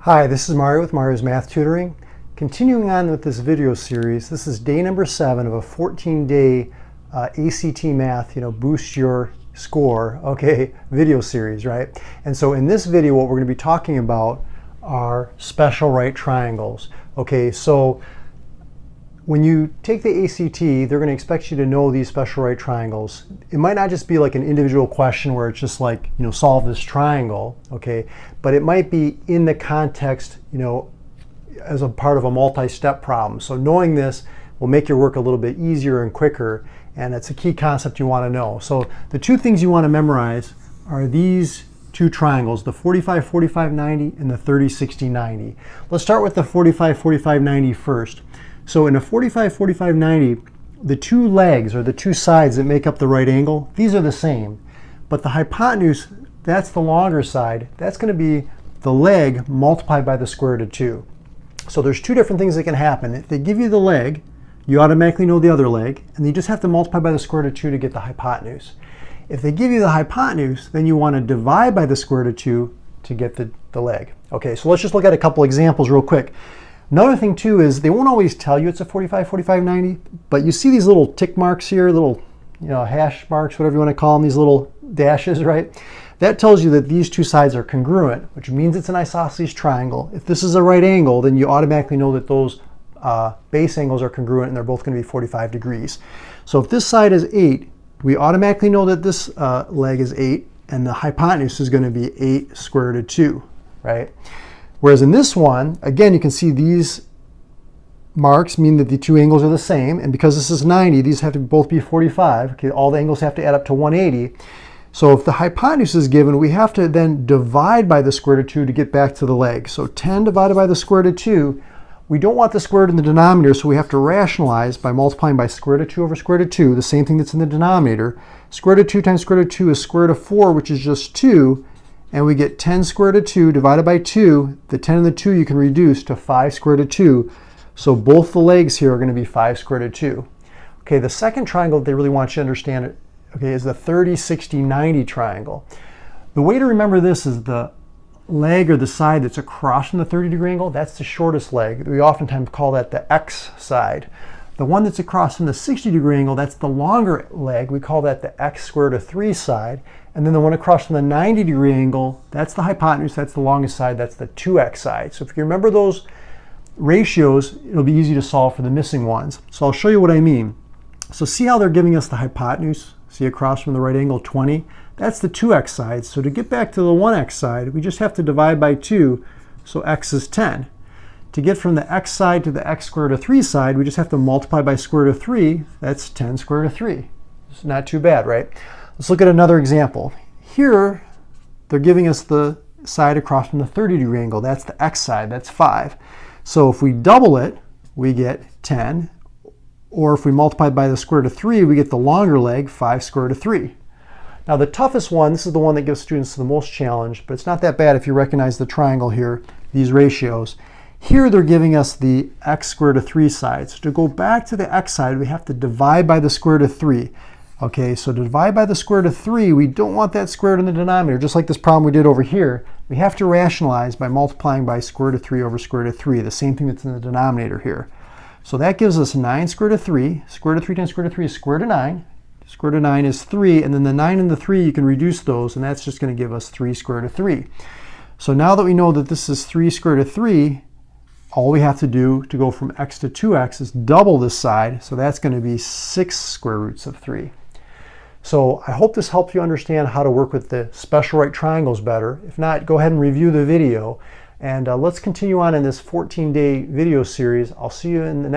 Hi, this is Mario with Mario's Math Tutoring. Continuing on with this video series, this is day number 7 of a 14-day ACT Math, boost your score, video series, right? And so in this video, what we're going to be talking about are special right triangles. Okay, so when you take the ACT, they're going to expect you to know these special right triangles. It might not just be like an individual question where it's just like, solve this triangle, okay? But it might be in the context, as a part of a multi-step problem. So knowing this will make your work a little bit easier and quicker, and it's a key concept you want to know. So the two things you want to memorize are these two triangles, the 45, 45, 90 and the 30, 60, 90. Let's start with the 45, 45, 90 first. So in a 45, 45, 90, the two legs or the two sides that make up the right angle, these are the same. But the hypotenuse, that's the longer side, that's going to be the leg multiplied by the square root of 2. So there's two different things that can happen. If they give you the leg, you automatically know the other leg, and you just have to multiply by the square root of 2 to get the hypotenuse. If they give you the hypotenuse, then you want to divide by the square root of 2 to get the leg. Okay, so let's just look at a couple examples real quick. Another thing too is they won't always tell you it's a 45, 45, 90, but you see these little tick marks here, little hash marks, whatever you want to call them, these little dashes, right? That tells you that these two sides are congruent, which means it's an isosceles triangle. If this is a right angle, then you automatically know that those base angles are congruent and they're both going to be 45 degrees. So if this side is 8, we automatically know that this leg is 8, and the hypotenuse is going to be 8 square root of 2, right? Whereas in this one, again, you can see these marks mean that the two angles are the same, and because this is 90, these have to both be 45. Okay, all the angles have to add up to 180. So if the hypotenuse is given, we have to then divide by the square root of 2 to get back to the leg. So 10 divided by the square root of 2, we don't want the square root in the denominator, so we have to rationalize by multiplying by square root of 2 over square root of 2, the same thing that's in the denominator. Square root of 2 times square root of 2 is square root of 4, which is just 2, and we get 10 square root of 2 divided by 2. The 10 and the 2 you can reduce to 5 square root of 2. So both the legs here are going to be 5 square root of 2. Okay, the second triangle that they really want you to understand, is the 30, 60, 90 triangle. The way to remember this is the leg or the side that's across from the 30-degree angle, that's the shortest leg. We oftentimes call that the X side. The one that's across from the 60-degree angle, that's the longer leg. We call that the X square root of 3 side. And then the one across from the 90-degree angle, that's the hypotenuse, that's the longest side, that's the 2x side. So if you remember those ratios, it'll be easy to solve for the missing ones. So I'll show you what I mean. So see how they're giving us the hypotenuse? See across from the right angle, 20? That's the 2x side. So to get back to the 1x side, we just have to divide by 2, so x is 10. To get from the x side to the x square root of 3 side, we just have to multiply by square root of 3. That's 10 square root of 3. It's not too bad, right? Let's look at another example. Here, they're giving us the side across from the 30-degree angle. That's the x side, that's 5. So if we double it, we get 10. Or if we multiply by the square root of 3, we get the longer leg, 5 square root of 3. Now the toughest one, this is the one that gives students the most challenge, but it's not that bad if you recognize the triangle here, these ratios. Here they're giving us the x square root of 3 sides. To go back to the x side, we have to divide by the square root of 3. Okay, so to divide by the square root of 3, we don't want that square root in the denominator. Just like this problem we did over here, we have to rationalize by multiplying by square root of 3 over square root of 3, the same thing that's in the denominator here. So that gives us 9 square root of 3. Square root of 3 times square root of 3 is square root of 9. Square root of 9 is 3, and then the 9 and the 3, you can reduce those, and that's just going to give us 3 square root of 3. So now that we know that this is 3 square root of 3, all we have to do to go from x to 2x is double this side, so that's going to be 6 square roots of 3. So I hope this helps you understand how to work with the special right triangles better. If not, go ahead and review the video. And let's continue on in this 14-day video series. I'll see you in the next